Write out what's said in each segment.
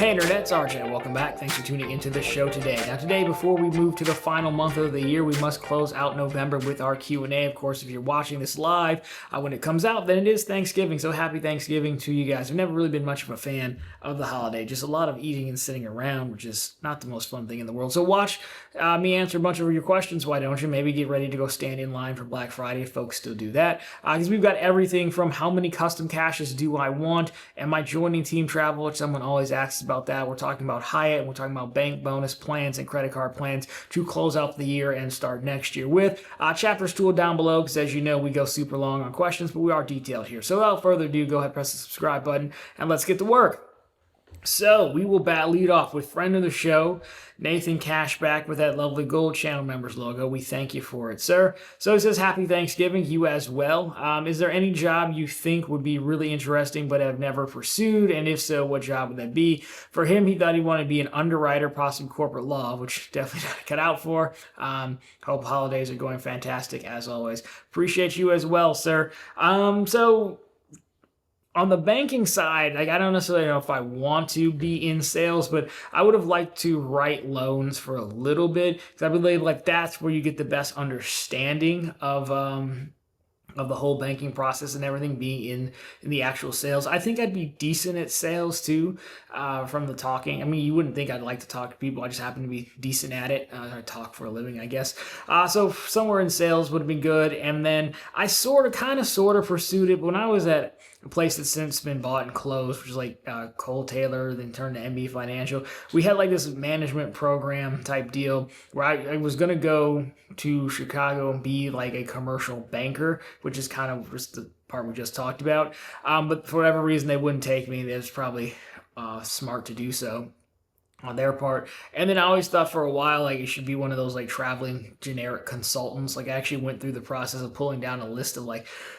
Hey Internet, it's RJ. Welcome back. Thanks for tuning into the show today. Now today, before we move to the final month of the year, we must close out November with our Q&A. Of course, if you're watching this live, when it comes out, then it is Thanksgiving. So happy Thanksgiving to you guys. I've never really been much of a fan of the holiday. Just a lot of eating and sitting around, which is not the most fun thing in the world. So watch me answer a bunch of your questions. Why don't you? Maybe get ready to go stand in line for Black Friday if folks still do that. Because we've got everything from how many custom caches do I want, am I joining team travel, which someone always asks about that. We're talking about Hyatt, and we're talking about bank bonus plans and credit card plans to close out the year and start next year with. Chapters tool down below, because as you know, we go super long on questions, but we are detailed here. So without further ado, go ahead, press the subscribe button, and let's get to work. So we will lead off with friend of the show, Nathan Cashback, with that lovely gold channel members logo. We thank you for it, sir. So it says, happy Thanksgiving, you as well. Is there any job you think would be really interesting but have never pursued? And if so, what job would that be? For him, he thought he wanted to be an underwriter, possibly corporate law, which definitely not cut out for. Hope holidays are going fantastic as always. Appreciate you as well, sir. On the banking side, I don't necessarily know if I want to be in sales, but I would have liked to write loans for a little bit, because I believe that's where you get the best understanding of the whole banking process and everything, being in the actual sales. I think I'd be decent at sales too, from the talking. I mean, you wouldn't think I'd like to talk to people. I just happen to be decent at it. I talk for a living, I guess. So somewhere in sales would have been good. And then I kind of pursued it. But when I was at a place that's since been bought and closed, which is like Cole Taylor, then turned to MB Financial, we had like this management program type deal where I was going to go to Chicago and be like a commercial banker, which is kind of just the part we just talked about. But for whatever reason, they wouldn't take me. It was probably smart to do so on their part. And then I always thought for a while it should be one of those traveling generic consultants. I actually went through the process of pulling down a list of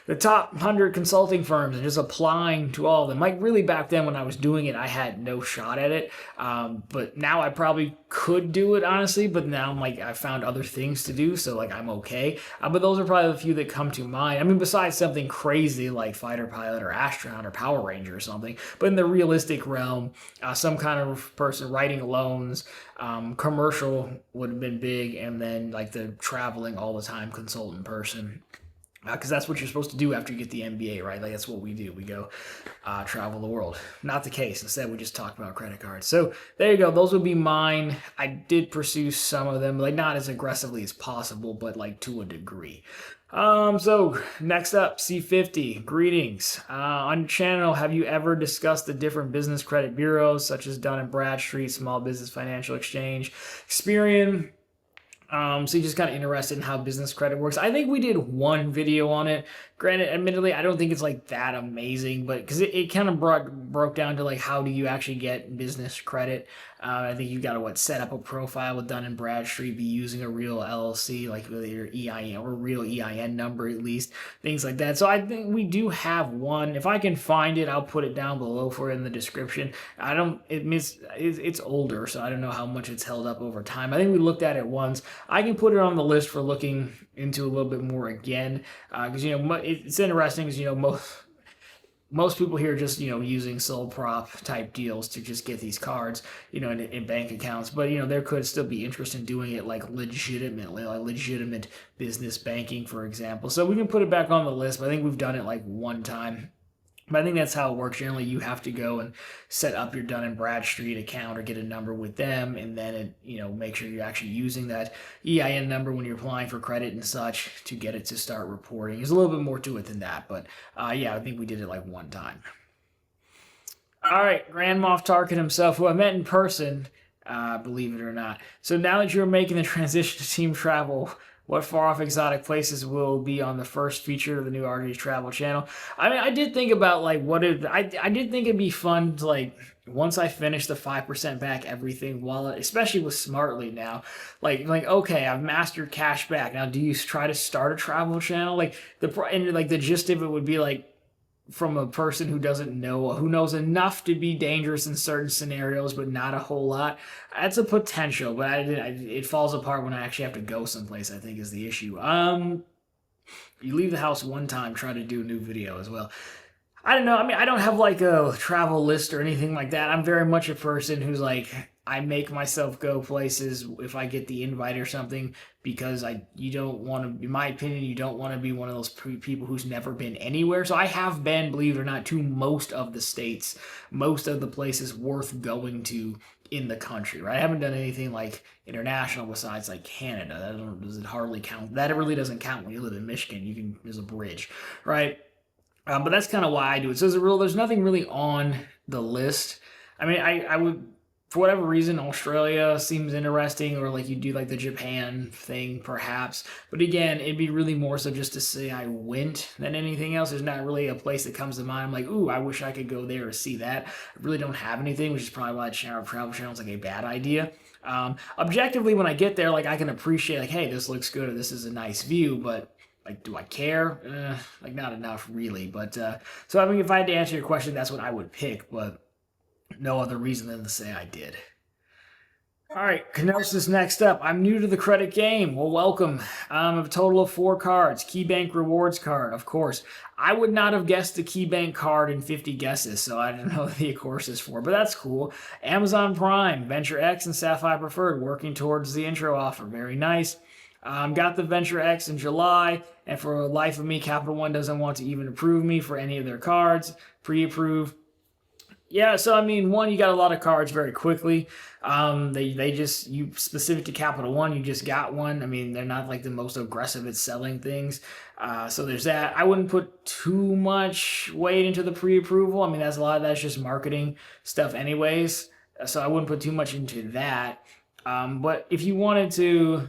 the top 100 consulting firms and just applying to all of them. Really back then when I was doing it, I had no shot at it. But now I probably could do it, honestly, but now I found other things to do, so I'm okay. But those are probably the few that come to mind. I mean, besides something crazy like fighter pilot or astronaut or Power Ranger or something, but in the realistic realm, some kind of person writing loans, commercial would have been big, and then the traveling all the time consultant person, because that's what you're supposed to do after you get the MBA, right? That's what we do. We go travel the world. Not the case. Instead, we just talk about credit cards. So there you go. Those would be mine. I did pursue some of them, not as aggressively as possible, but to a degree. So next up, C50, greetings. On your channel, have you ever discussed the different business credit bureaus such as Dun & Bradstreet, Small Business Financial Exchange, Experian? So you're just kind of interested in how business credit works. I think we did one video on it. Granted, admittedly, I don't think it's that amazing, but because it kind of broke down to how do you actually get business credit. I think you got to set up a profile with Dun & Bradstreet, be using a real LLC, with your EIN or real EIN number at least, things like that. So I think we do have one. If I can find it, I'll put it down below for it in the description. It's older, so I don't know how much it's held up over time. I think we looked at it once. I can put it on the list for looking into a little bit more again, because it's interesting, because most people here just using sole prop type deals to just get these cards in bank accounts, but there could still be interest in doing it legitimately, legitimate business banking, for example. So we can put it back on the list, but I think we've done it one time. But I think that's how it works. Generally, you have to go and set up your Dun & Bradstreet account or get a number with them, and then make sure you're actually using that EIN number when you're applying for credit and such to get it to start reporting. There's a little bit more to it than that, but yeah, I think we did it one time. All right, Grand Moff Tarkin himself, who I met in person, believe it or not. So now that you're making the transition to team travel, what far-off exotic places will be on the first feature of the new RJ's Travel channel? I mean, I did think about I did think it'd be fun to once I finish the 5% back everything wallet, especially with Smartly now, okay, I've mastered cash back. Now, do you try to start a travel channel? The gist of it would be from a person who knows enough to be dangerous in certain scenarios, but not a whole lot. That's a potential, but it falls apart when I actually have to go someplace, I think, is the issue. You leave the house one time, try to do a new video as well. I don't know. I mean, I don't have like a travel list or anything like that. I'm very much a person who's like, I make myself go places if I get the invite or something because you don't want to, in my opinion, you don't want to be one of those people who's never been anywhere. So I have been, believe it or not, to most of the states, most of the places worth going to in the country, right? I haven't done anything like international besides like Canada. Does it hardly count? That really doesn't count when you live in Michigan. There's a bridge, right? But that's kind of why I do it. So there's nothing really on the list. I mean, I would, for whatever reason, Australia seems interesting, or like you do like the Japan thing, perhaps. But again, it'd be really more so just to say I went than anything else. There's not really a place that comes to mind. I'm like, ooh, I wish I could go there or see that. I really don't have anything, which is probably why travel channel is like a bad idea. Objectively, when I get there, like I can appreciate like, hey, this looks good or this is a nice view, but like, do I care? Like, not enough, really. But so I mean, if I had to answer your question, that's what I would pick, but no other reason than to say I did. All right, Kenosis next up. I'm new to the credit game. Well, welcome. I have a total of 4 cards. KeyBank Rewards card, of course. I would not have guessed the KeyBank card in 50 guesses, so I don't know what the of course is for, but that's cool. Amazon Prime, Venture X, and Sapphire Preferred working towards the intro offer. Very nice. Got the Venture X in July, and for the life of me, Capital One doesn't want to even approve me for any of their cards. Pre-approve. Yeah, so I mean, one, you got a lot of cards very quickly. They just, you specific to Capital One, you just got one. I mean, they're not like the most aggressive at selling things. So there's that. I wouldn't put too much weight into the pre-approval. I mean, that's a lot of that's just marketing stuff anyways. So I wouldn't put too much into that. But if you wanted to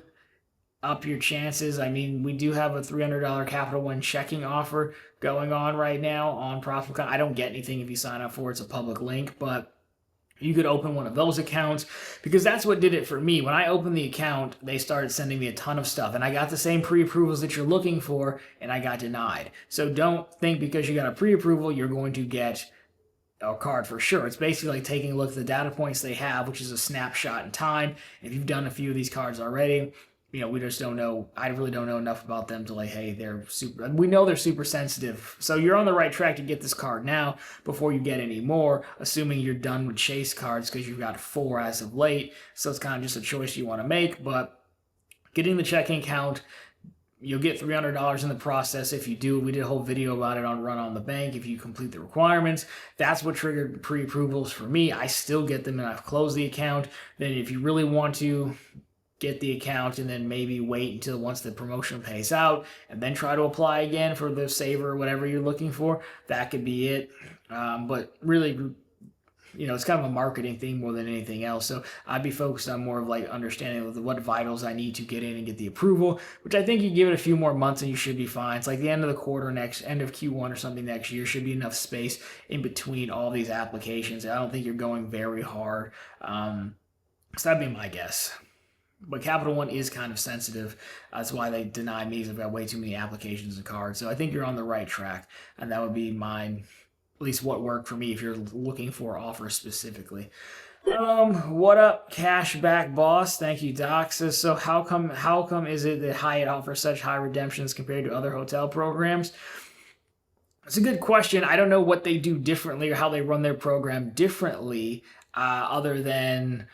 up your chances. I mean, we do have a $300 Capital One checking offer going on right now on ProfitCon. I don't get anything if you sign up for it. It's a public link, but you could open one of those accounts because that's what did it for me. When I opened the account, they started sending me a ton of stuff and I got the same pre-approvals that you're looking for and I got denied. So don't think because you got a pre-approval, you're going to get a card for sure. It's basically like taking a look at the data points they have, which is a snapshot in time. If you've done a few of these cards already, you know, we just don't know. I really don't know enough about them to like, hey, they're super. We know they're super sensitive. So you're on the right track to get this card now before you get any more, assuming you're done with chase cards because you've got 4 as of late. So it's kind of just a choice you want to make. But getting the checking account, you'll get $300 in the process if you do. We did a whole video about it on Run on the Bank. If you complete the requirements, that's what triggered pre-approvals for me. I still get them and I've closed the account. Then if you really want to get the account and then maybe wait until once the promotion pays out and then try to apply again for the saver or whatever you're looking for, that could be it. But really, you know, it's kind of a marketing thing more than anything else. So I'd be focused on more of like understanding what vitals I need to get in and get the approval, which I think you give it a few more months and you should be fine. It's like the end of the quarter end of Q1 or something next year should be enough space in between all these applications. I don't think you're going very hard. So that'd be my guess. But Capital One is kind of sensitive. That's why they deny me. I've got way too many applications and cards. So I think you're on the right track. And that would be mine, at least what worked for me if you're looking for offers specifically. What up, Cashback Boss? Thank you, Doc. So how come is it that Hyatt offers such high redemptions compared to other hotel programs? It's a good question. I don't know what they do differently or how they run their program differently, other than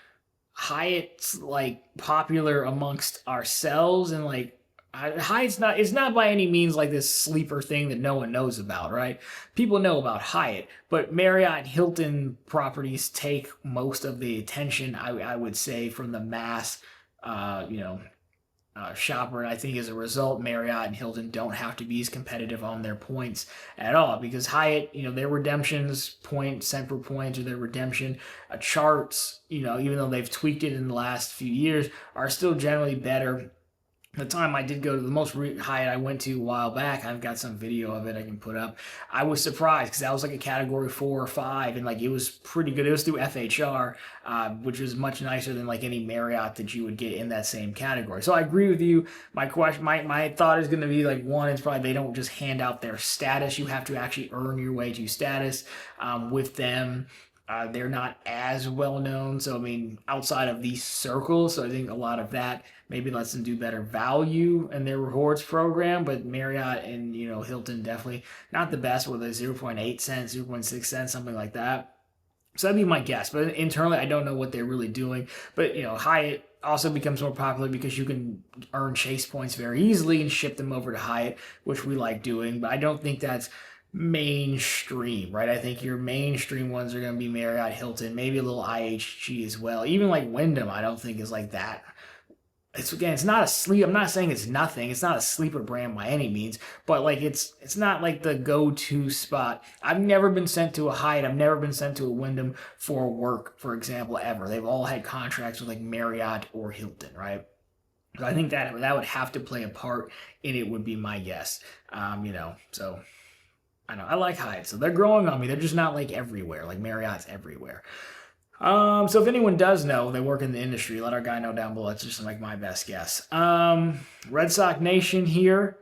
Hyatt's like popular amongst ourselves, and like Hyatt's not, it's not by any means like this sleeper thing that no one knows about, right? People know about Hyatt, but Marriott and Hilton properties take most of the attention, I would say, from the mass shopper. And I think as a result, Marriott and Hilton don't have to be as competitive on their points at all, because Hyatt, you know, their redemptions cent per point, or their redemption charts, you know, even though they've tweaked it in the last few years, are still generally better. The time I did go to the most Hyatt I went to a while back, I've got some video of it I can put up. I was surprised because that was like a category 4 or 5, and like it was pretty good. It was through FHR, which was much nicer than like any Marriott that you would get in that same category. So I agree with you. My thought is going to be like, one, it's probably they don't just hand out their status. You have to actually earn your way to status with them. They're not as well known. So, I mean, outside of these circles, so I think a lot of that maybe lets them do better value in their rewards program. But Marriott and, Hilton definitely not the best with a zero point 0.8 cents, 0.6 cents, something like that. So that'd be my guess. But internally, I don't know what they're really doing. But, Hyatt also becomes more popular because you can earn Chase points very easily and ship them over to Hyatt, which we like doing. But I don't think that's mainstream, right? I think your mainstream ones are going to be Marriott, Hilton, maybe a little IHG as well. Even like Wyndham, I don't think is like that. It's not a sleep. I'm not saying it's nothing. It's not a sleeper brand by any means, but like it's not like the go-to spot. I've never been sent to a Hyatt. I've never been sent to a Wyndham for work, for example, ever. They've all had contracts with like Marriott or Hilton, right? So I think that would have to play a part in it, would be my guess. So I know I like Hyatt, so they're growing on me. They're just not like everywhere. Like Marriott's everywhere. So if anyone does know, they work in the industry, let our guy know down below. It's just like my best guess. Red Sox Nation here.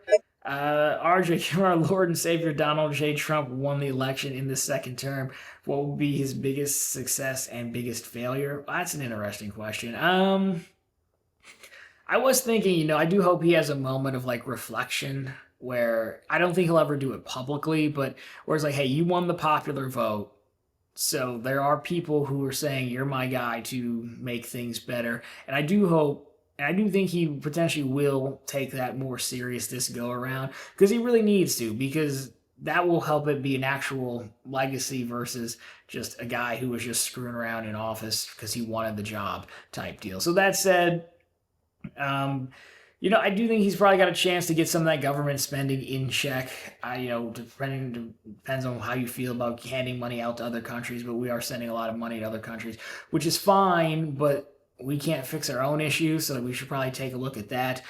RJ, our Lord and Savior Donald J. Trump won the election in the second term. What would be his biggest success and biggest failure? Well, that's an interesting question. I was thinking, I do hope he has a moment of like reflection where I don't think he'll ever do it publicly, but where it's like, hey, you won the popular vote. So there are people who are saying you're my guy to make things better. And I do hope, and I do think he potentially will take that more serious this go around, because he really needs to, because that will help it be an actual legacy versus just a guy who was just screwing around in office because he wanted the job type deal. So that said, I do think he's probably got a chance to get some of that government spending in check. Depends on how you feel about handing money out to other countries, but we are sending a lot of money to other countries, which is fine, but we can't fix our own issues, so we should probably take a look at that.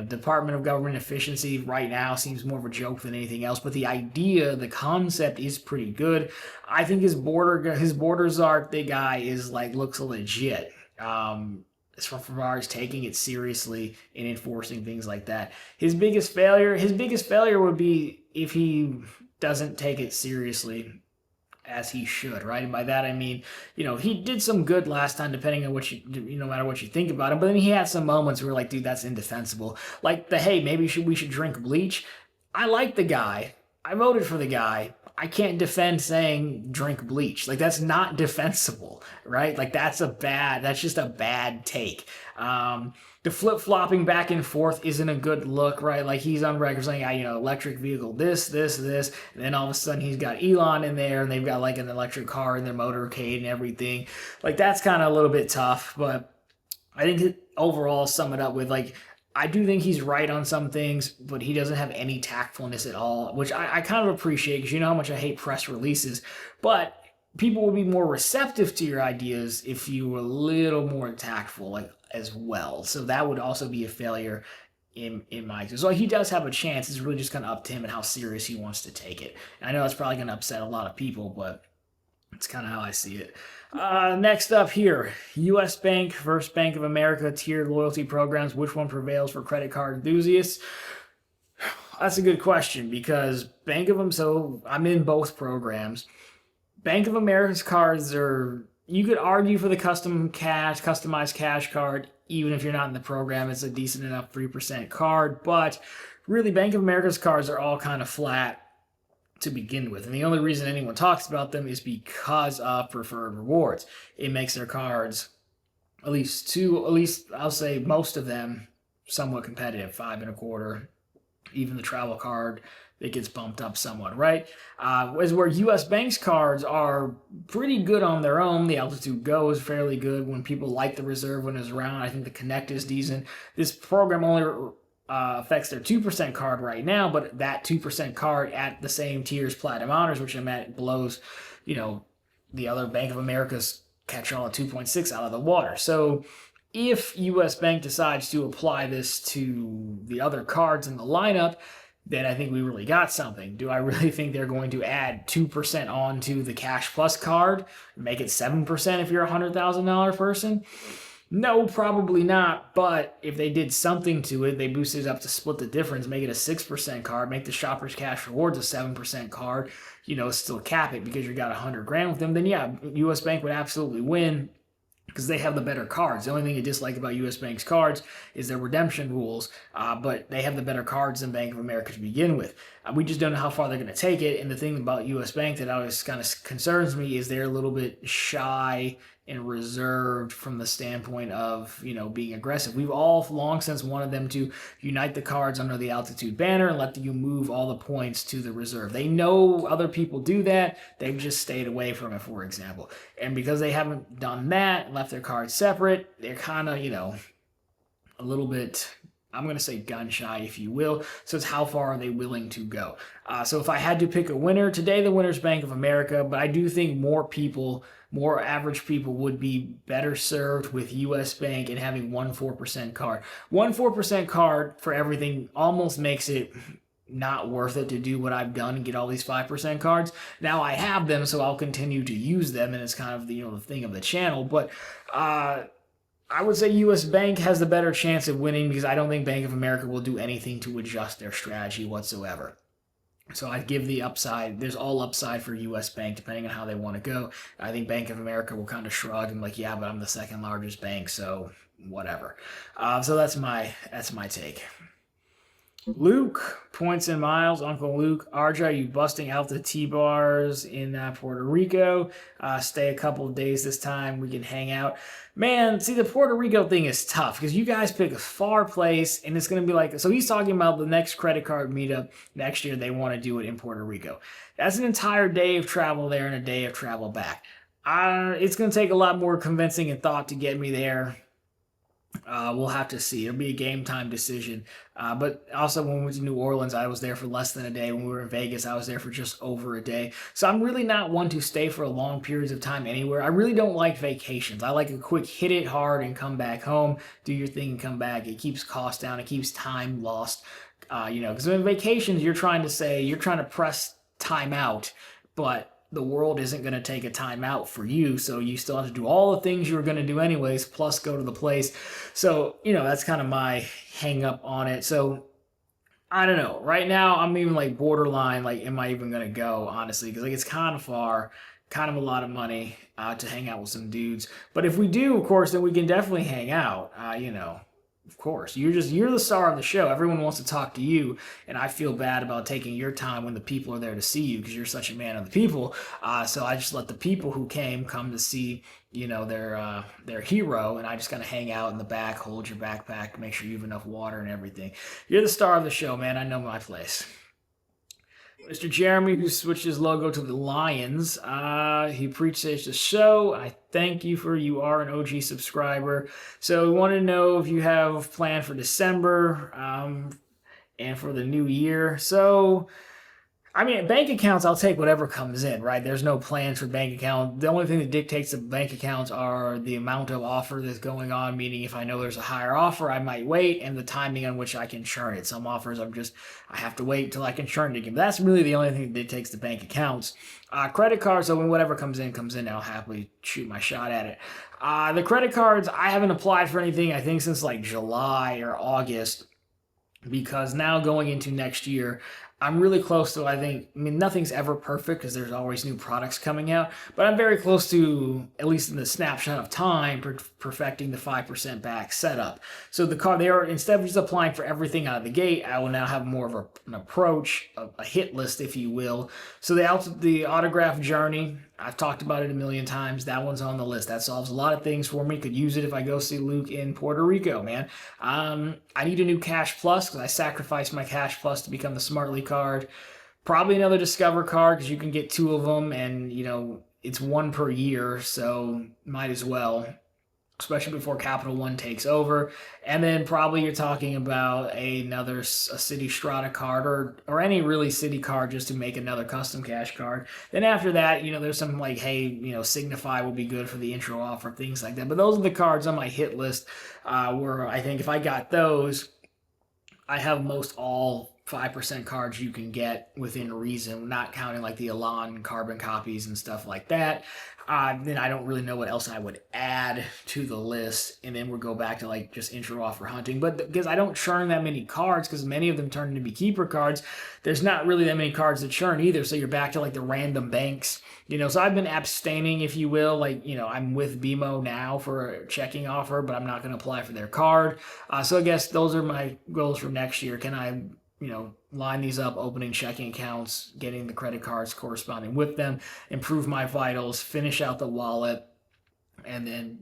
Department of Government Efficiency right now seems more of a joke than anything else, but the concept is pretty good. I think his borders art, the guy is looks legit. As far as taking it seriously and enforcing things like that. His biggest failure would be if he doesn't take it seriously as he should, right? And by that I mean, he did some good last time, depending on no matter what you think about him. But then he had some moments where like, dude, that's indefensible. Like hey, maybe we should drink bleach. I like the guy. I voted for the guy. I can't defend saying drink bleach. Like, that's not defensible, right? Like, that's just a bad take. The flip-flopping back and forth isn't a good look, right? Like, he's on record saying, electric vehicle, this, and then all of a sudden he's got Elon in there, and they've got like an electric car in their motorcade and everything. Like, that's kind of a little bit tough, but I think overall sum it up with I do think he's right on some things, but he doesn't have any tactfulness at all, which I kind of appreciate, because you know how much I hate press releases. But people would be more receptive to your ideas if you were a little more tactful as well. So that would also be a failure in my view. So he does have a chance. It's really just kind of up to him and how serious he wants to take it. And I know that's probably going to upset a lot of people, but it's kind of how I see it. Next up here, U.S. Bank versus Bank of America tiered loyalty programs. Which one prevails for credit card enthusiasts? That's a good question, because so I'm in both programs. Bank of America's cards you could argue for the customized cash card, even if you're not in the program. It's a decent enough 3% card, but really Bank of America's cards are all kind of flat to begin with. And the only reason anyone talks about them is because of preferred rewards. It makes their cards, at least I'll say most of them, somewhat competitive, 5.25. Even the travel card, it gets bumped up somewhat, right? Where U.S. Bank's cards are pretty good on their own. The Altitude Go is fairly good when people like the reserve when it's around. I think the Connect is decent. This program only affects their 2% card right now, but that 2% card at the same tier as Platinum Honors, which I meant blows, the other Bank of America's catch-all at 2.6 out of the water. So if U.S. Bank decides to apply this to the other cards in the lineup, then I think we really got something. Do I really think they're going to add 2% onto the Cash Plus card, make it 7% if you're a $100,000 person? No, probably not, but if they did something to it, they boosted it up to split the difference, make it a 6% card, make the Shoppers Cash Rewards a 7% card, still cap it because you got 100 grand with them, then yeah, US Bank would absolutely win because they have the better cards. The only thing I dislike about U.S. Bank's cards is their redemption rules, but they have the better cards than Bank of America to begin with. We just don't know how far they're going to take it. And the thing about U.S. Bank that always kind of concerns me is they're a little bit shy and reserved from the standpoint of, being aggressive. We've all long since wanted them to unite the cards under the altitude banner and let you move all the points to the reserve. They know other people do that. They've just stayed away from it, for example. And because they haven't done that, left their cards separate, they're kind of, a little bit, I'm going to say gun shy, if you will. So it's how far are they willing to go? So if I had to pick a winner, today the winner's Bank of America, but I do think more average people would be better served with US Bank and having 1 4% card. 1 4% card for everything almost makes it not worth it to do what I've done and get all these 5% cards. Now I have them, so I'll continue to use them, and it's kind of the thing of the channel. But I would say U.S. Bank has the better chance of winning because I don't think Bank of America will do anything to adjust their strategy whatsoever. So I'd give the upside. There's all upside for U.S. Bank depending on how they want to go. I think Bank of America will kind of shrug and like, yeah, but I'm the second largest bank, so whatever. So that's my take. Luke, points and miles. Uncle Luke, RJ, are you busting out the T-bars in Puerto Rico? Stay a couple of days this time. We can hang out. Man, see, the Puerto Rico thing is tough because you guys pick a far place, and it's going to be like, so he's talking about the next credit card meetup next year. They want to do it in Puerto Rico. That's an entire day of travel there and a day of travel back. It's going to take a lot more convincing and thought to get me there. We'll have to see. It'll be a game time decision. But also when we went to New Orleans, I was there for less than a day. When we were in Vegas, I was there for just over a day. So I'm really not one to stay for long periods of time anywhere. I really don't like vacations. I like a quick hit it hard and come back home, do your thing and come back. It keeps costs down. It keeps time lost. Because in vacations, you're trying to press time out, but the world isn't going to take a time out for you, so you still have to do all the things you were going to do anyways, plus go to the place. So, that's kind of my hang up on it. So, I don't know. Right now, I'm even like borderline, like, am I even going to go, honestly? Because it's kind of far, kind of a lot of money to hang out with some dudes. But if we do, of course, then we can definitely hang out, Of course, you're the star of the show. Everyone wants to talk to you, and I feel bad about taking your time when the people are there to see you because you're such a man of the people. So I just let the people who come to see, their hero, and I just kind of hang out in the back, hold your backpack, make sure you have enough water and everything. You're the star of the show, man. I know my place. Mr. Jeremy, who switched his logo to the Lions, he appreciates the show. I thank you you are an OG subscriber. So we want to know if you have planned for December and for the new year. So, bank accounts, I'll take whatever comes in, right? There's no plans for bank account. The only thing that dictates the bank accounts are the amount of offer that's going on, meaning if I know there's a higher offer, I might wait, and the timing on which I can churn it. Some offers, I have to wait until I can churn it again. But that's really the only thing that dictates the bank accounts. Credit cards, so when whatever comes in, I'll happily shoot my shot at it. The credit cards, I haven't applied for anything, I think, since like July or August, because now going into next year, I'm really close to, nothing's ever perfect because there's always new products coming out, but I'm very close to, at least in the snapshot of time, perfecting the 5% back setup. So instead of just applying for everything out of the gate, I will now have more of an approach, a hit list, if you will. So the autograph journey, I've talked about it a million times. That one's on the list. That solves a lot of things for me. Could use it if I go see Luke in Puerto Rico, man. I need a new Cash Plus because I sacrificed my Cash Plus to become the Smartly card. Probably another Discover card because you can get 2 of them, and it's 1 per year, so might as well, especially before Capital One takes over. And then probably you're talking about a City Strata card or any really City card just to make another Custom Cash card. Then after that, there's some like, hey, Signify will be good for the intro offer, things like that. But those are the cards on my hit list where I think if I got those, I have most all 5% cards you can get within reason, not counting like the Elan carbon copies and stuff like that. Then I don't really know what else I would add to the list, and then we'll go back to like just intro offer hunting. But because I don't churn that many cards, because many of them turn into be keeper cards, there's not really that many cards to churn either. So you're back to like the random banks, So I've been abstaining, if you will. Like, I'm with BMO now for a checking offer, but I'm not going to apply for their card. So I guess those are my goals for next year. Can I line these up, opening checking accounts, getting the credit cards corresponding with them, improve my vitals, finish out the wallet, and then,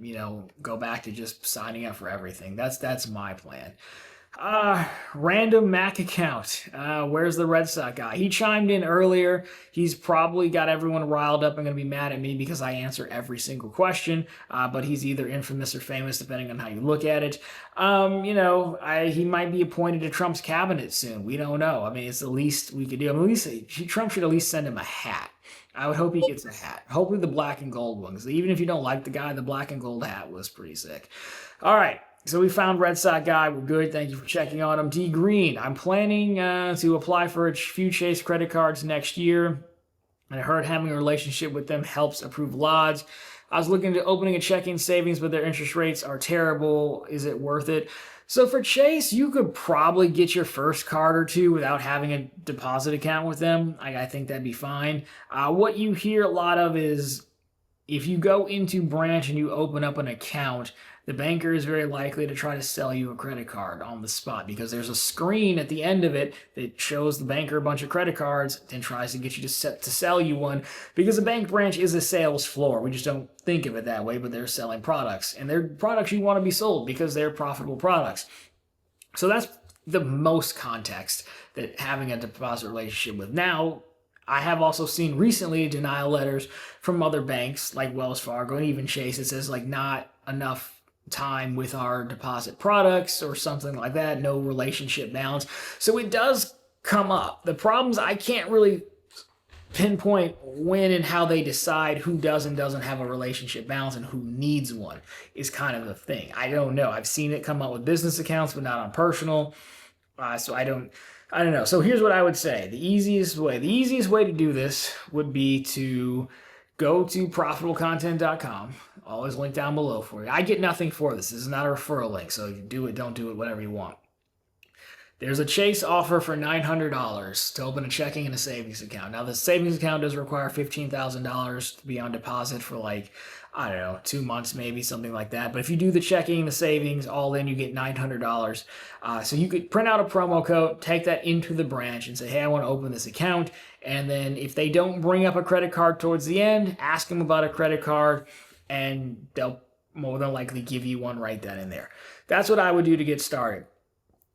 go back to just signing up for everything. That's my plan. Random Mac account. Where's the Red Sox guy? He chimed in earlier. He's probably got everyone riled up and going to be mad at me because I answer every single question. But he's either infamous or famous, depending on how you look at it. He might be appointed to Trump's cabinet soon. We don't know. I mean, it's the least we could do. I mean, at least Trump should at least send him a hat. I would hope he gets a hat. Hopefully the black and gold one. Because even if you don't like the guy, the black and gold hat was pretty sick. All right. So we found Red Sox guy. We're good. Thank you for checking on him. D Green. I'm planning to apply for a few Chase credit cards next year. And I heard having a relationship with them helps improve odds. I was looking at opening a checking savings, but their interest rates are terrible. Is it worth it? So for Chase, you could probably get your first card or two without having a deposit account with them. I think that'd be fine. What you hear a lot of is if you go into branch and you open up an account, the banker is very likely to try to sell you a credit card on the spot because there's a screen at the end of it that shows the banker a bunch of credit cards and tries to get you to sell you one because a bank branch is a sales floor. We just don't think of it that way, but they're selling products, and they're products you want to be sold because they're profitable products. So that's the most context that having a deposit relationship with. Now, I have also seen recently denial letters from other banks like Wells Fargo and even Chase. It says like not enough time with our deposit products or something like that, no relationship balance. So it does come up. The problems, I can't really pinpoint when and how they decide who does and doesn't have a relationship balance and who needs one is kind of the thing. I don't know. I've seen it come up with business accounts, but not on personal. So I don't know. So here's what I would say. The easiest way to do this would be to go to profitablecontent.com. Always link down below for you. I get nothing for this. This is not a referral link, so you do it, don't do it, whatever you want. There's a Chase offer for $900 to open a checking and a savings account. Now, the savings account does require $15,000 to be on deposit for 2 months, maybe something like that. But if you do the checking, the savings, all in, you get $900. So you could print out a promo code, take that into the branch and say, hey, I want to open this account. And then if they don't bring up a credit card towards the end, ask them about a credit card and they'll more than likely give you one right then and there. That's what I would do to get started.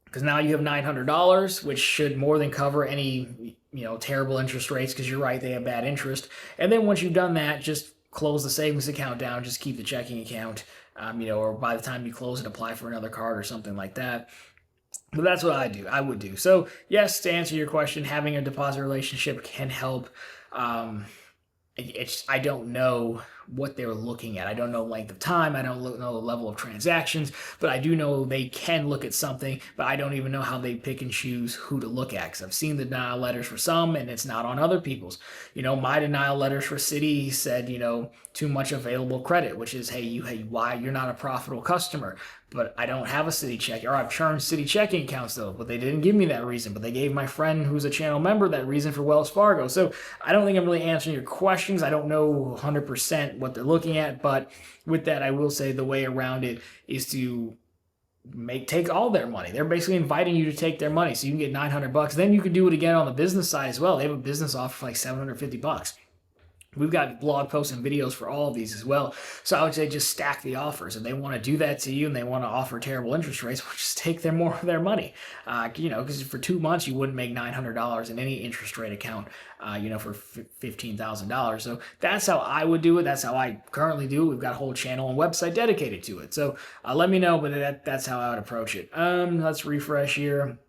Because now you have $900, which should more than cover any, terrible interest rates, because you're right, they have bad interest. And then once you've done that, just close the savings account down, just keep the checking account, or by the time you close it, apply for another card or something like that. But that's what I would do. So yes, to answer your question, having a deposit relationship can help. I don't know what they're looking at. I don't know length of time. I don't know the level of transactions, but I do know they can look at something, but I don't even know how they pick and choose who to look at, because I've seen the denial letters for some and it's not on other people's. My denial letters for Citi said, too much available credit, which is, hey, why you're not a profitable customer. But I don't have a Citi checking, or I've churned Citi checking accounts though, but they didn't give me that reason, but they gave my friend who's a channel member that reason for Wells Fargo. So I don't think I'm really answering your questions. I don't know 100% what they're looking at, but with that, I will say the way around it is to take all their money. They're basically inviting you to take their money, so you can get $900. Then you can do it again on the business side as well. They have a business offer for like $750. We've got blog posts and videos for all of these as well. So I would say just stack the offers. If they want to do that to you and they want to offer terrible interest rates, well, just take more of their money. Because for 2 months, you wouldn't make $900 in any interest rate account, for $15,000. So that's how I would do it. That's how I currently do it. We've got a whole channel and website dedicated to it. So let me know, but that's how I would approach it. Let's refresh here.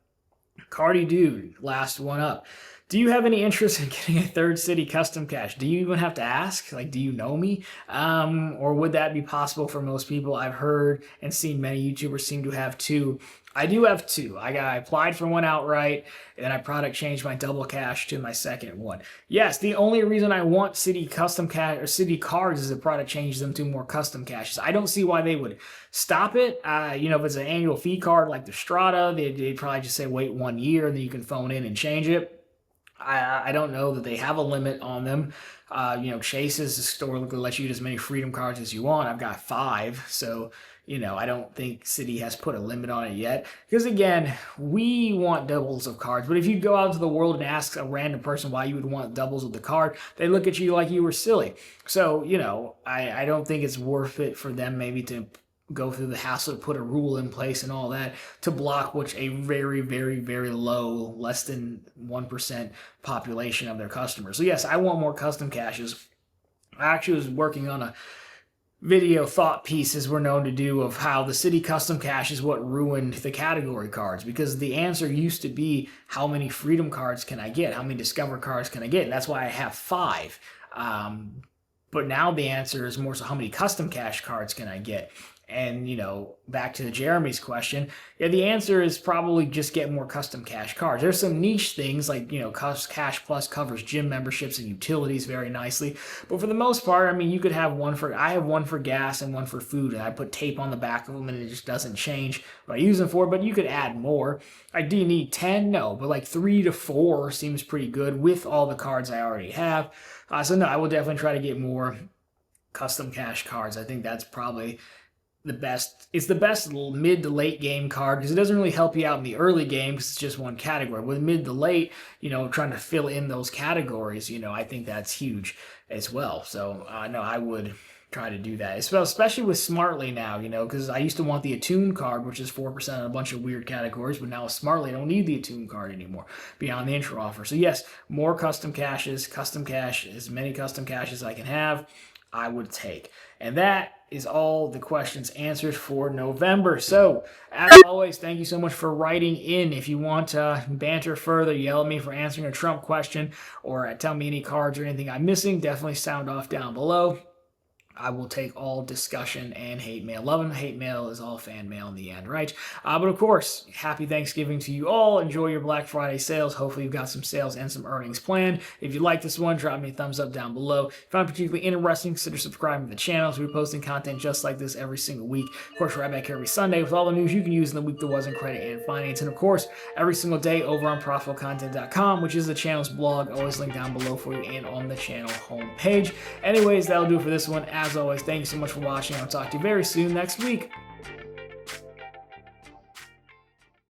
Cardi Dude, last one up. Do you have any interest in getting a third city custom cash? Do you even have to ask? Like, do you know me? Or would that be possible for most people? I've heard and seen many YouTubers seem to have two. I do have two. I applied for one outright, and then I product changed my double cash to my second one. Yes, the only reason I want city custom cash or city cards is to product change them to more custom caches. I don't see why they would stop it. If it's an annual fee card like the Strata, they'd probably just say wait 1 year, and then you can phone in and change it. I don't know that they have a limit on them. Chase's store lets you get as many freedom cards as you want. I've got 5, so I don't think City has put a limit on it yet. Because again, we want doubles of cards, but if you go out into the world and ask a random person why you would want doubles of the card, they look at you like you were silly. So I don't think it's worth it for them maybe to go through the hassle to put a rule in place and all that to block which a very, very, very low, less than 1% population of their customers. So yes, I want more custom caches. I actually was working on a video thought piece, as we're known to do, of how the city custom cache is what ruined the category cards, because the answer used to be how many freedom cards can I get, how many discover cards can I get, and that's why I have 5. But now the answer is more so how many custom cache cards can I get. And, back to Jeremy's question, the answer is probably just get more custom cash cards. There's some niche things like, Cash Plus covers gym memberships and utilities very nicely. But for the most part, you could have I have one for gas and one for food, and I put tape on the back of them and it just doesn't change what I use them for, but you could add more. Do you need 10? No, but like 3 to 4 seems pretty good with all the cards I already have. So no, I will definitely try to get more custom cash cards. I think that's probably the best. It's the best mid to late game card because it doesn't really help you out in the early game because it's just one category. With mid to late, trying to fill in those categories, I think that's huge as well. So no, I would try to do that, especially with Smartly now, because I used to want the Attune card, which is 4% on a bunch of weird categories, but now with Smartly, I don't need the Attune card anymore beyond the intro offer. So yes, more custom caches, custom cache, as many custom caches I can have, I would take. And that is all the questions answered for November. So, as always, thank you so much for writing in. If you want to banter further, yell at me for answering a Trump question, or tell me any cards or anything I'm missing, definitely sound off down below. I will take all discussion and hate mail. Loving hate mail is all fan mail in the end, right? But of course, happy Thanksgiving to you all. Enjoy your Black Friday sales. Hopefully you've got some sales and some earnings planned. If you like this one, drop me a thumbs up down below. If you find it particularly interesting, consider subscribing to the channel. So we're posting content just like this every single week. Of course, we're right back here every Sunday with all the news you can use in the week that was in credit and finance. And of course, every single day over on ProfitfulContent.com, which is the channel's blog. Always linked down below for you and on the channel homepage. Anyways, that'll do it for this one. As always, thank you so much for watching. I'll talk to you very soon next week.